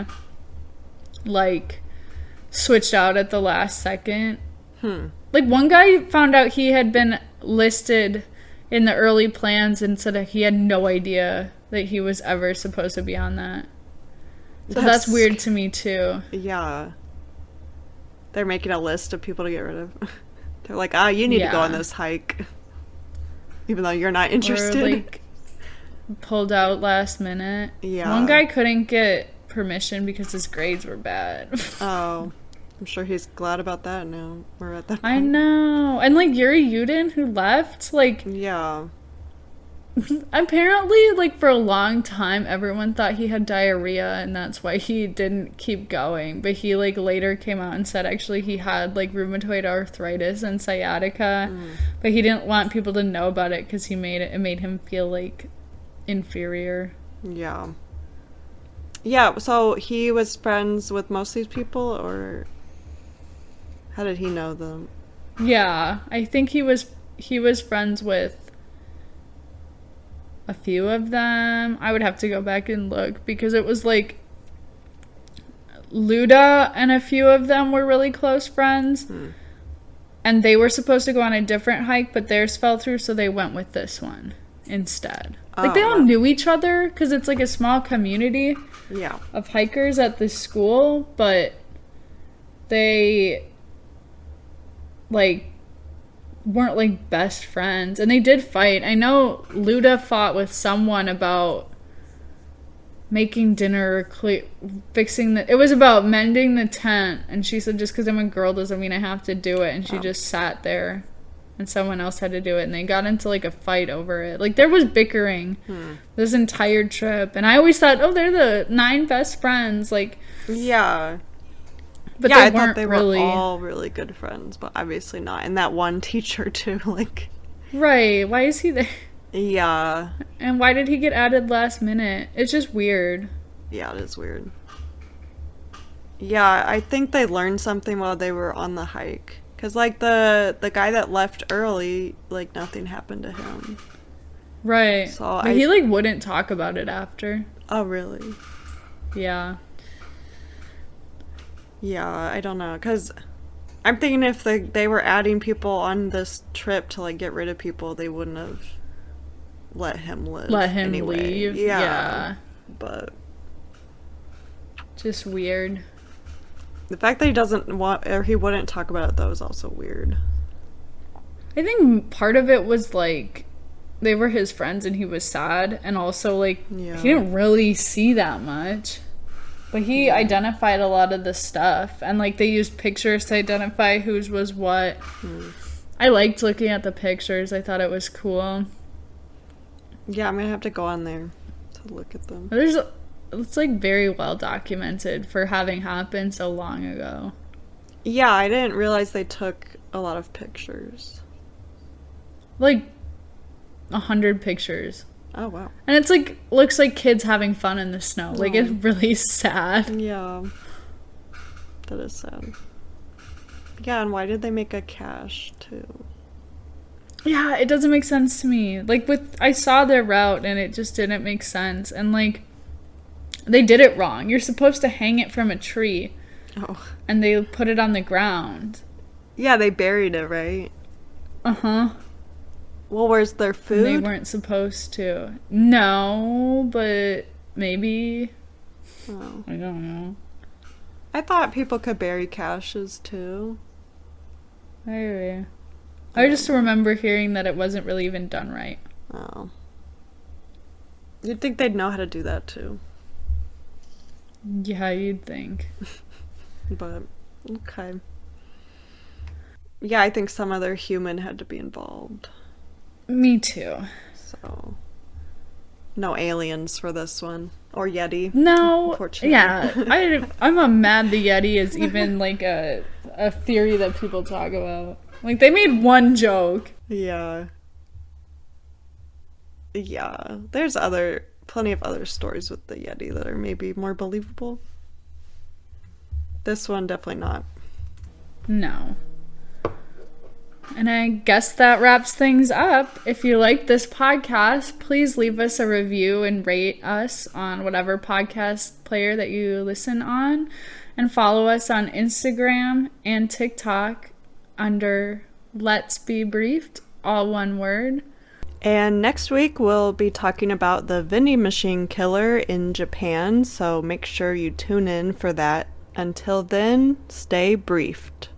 one, like, switched out at the last second. Like, one guy found out he had been listed in the early plans and said that he had no idea that he was ever supposed to be on that. So that's weird to me, too. Yeah. They're making a list of people to get rid of. They're like, you need to go on this hike. Even though you're not interested. Or, like, pulled out last minute. Yeah. One guy couldn't get permission because his grades were bad. Oh. I'm sure he's glad about that now. We're at that point. I know. And, like, Yuri Yudin, who left, like... Yeah. Apparently, like, for a long time, everyone thought he had diarrhea, and that's why he didn't keep going. But he, like, later came out and said, actually, he had, like, rheumatoid arthritis and sciatica. But he didn't want people to know about it because it made him feel, like, inferior. Yeah. Yeah, so he was friends with most of these people, or... How did he know them? Yeah, I think he was friends with a few of them. I would have to go back and look because it was like Luda and a few of them were really close friends. And they were supposed to go on a different hike, but theirs fell through, so they went with this one instead. Like, they all knew each other because it's like a small community of hikers at this school, but they... like, weren't, like, best friends. And they did fight. I know Luda fought with someone about making dinner, fixing the... It was about mending the tent. And she said, just because I'm a girl doesn't mean I have to do it. And she just sat there. And someone else had to do it. And they got into, like, a fight over it. Like, there was bickering this entire trip. And I always thought, oh, they're the 9 best friends. Like... Yeah. But I they thought weren't they were really... all really good friends, but obviously not. And that one teacher, too, like... Right, why is he there? Yeah. And why did he get added last minute? It's just weird. Yeah, it is weird. Yeah, I think they learned something while they were on the hike. Because, like, the guy that left early, like, nothing happened to him. Right. So but he, like, wouldn't talk about it after. Oh, really? Yeah. Yeah, I don't know, because I'm thinking if they were adding people on this trip to, like, get rid of people, they wouldn't have let him live. Let him anyway. leave. Yeah. But... just weird. The fact that he doesn't want, or he wouldn't talk about it, though, is also weird. I think part of it was, like, they were his friends and he was sad, and also, like, he didn't really see that much. But he identified a lot of the stuff. And, like, they used pictures to identify whose was what. I liked looking at the pictures. I thought it was cool. Yeah, I'm going to have to go on there to look at them. It's, like, very well documented for having happened so long ago. Yeah, I didn't realize they took a lot of pictures. Like, 100 pictures. Oh, wow. And it's, like, looks like kids having fun in the snow. Like, it's really sad. Yeah. That is sad. Yeah, and why did they make a cache, too? Yeah, it doesn't make sense to me. Like, I saw their route, and it just didn't make sense. And, like, they did it wrong. You're supposed to hang it from a tree. Oh. And they put it on the ground. Yeah, they buried it, right? Uh-huh. Well, where's their food? They weren't supposed to. No, but maybe. Oh. I don't know. I thought people could bury caches, too. Maybe. I just remember hearing that it wasn't really even done right. Oh. You'd think they'd know how to do that, too. Yeah, you'd think. But, okay. Yeah, I think some other human had to be involved. Me too. So, no aliens for this one. Or Yeti. No. Unfortunately. Yeah. I'm mad the Yeti is even, like, a theory that people talk about. Like, they made one joke. Yeah. Yeah. There's plenty of other stories with the Yeti that are maybe more believable. This one, definitely not. No. And I guess that wraps things up. If you like this podcast, please leave us a review and rate us on whatever podcast player that you listen on. And follow us on Instagram and TikTok under Let's Be Briefed, all one word. And next week we'll be talking about the vending machine killer in Japan, so make sure you tune in for that. Until then, stay briefed.